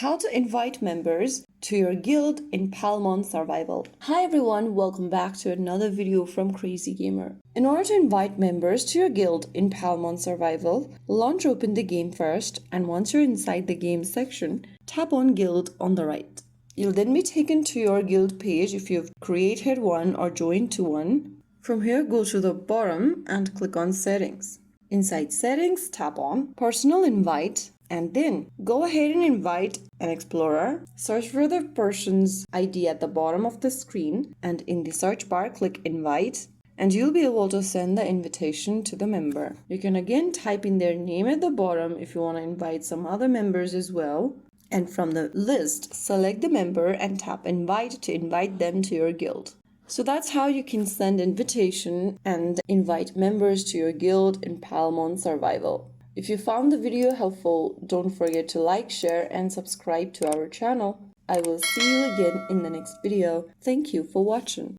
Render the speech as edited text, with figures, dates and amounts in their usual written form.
How to invite members to your guild in Palmon Survival. Hi everyone, welcome back to another video from Crazy Gamer. In order to invite members to your guild in Palmon Survival, launch open the game first, and once you're inside the game section, tap on guild on the right. You'll then be taken to your guild page if you've created one or joined to one. From here, go to the bottom and click on settings. Inside settings, tap on personal invite, and then go ahead and invite an explorer. Search for the person's ID at the bottom of the screen, and in the search bar, click invite, and you'll be able to send the invitation to the member. You can again type in their name at the bottom if you want to invite some other members as well. And from the list, select the member and tap invite to invite them to your guild. So that's how you can send invitation and invite members to your guild in Palmon Survival. If you found the video helpful, don't forget to like, share, and subscribe to our channel. I will see you again in the next video. Thank you for watching.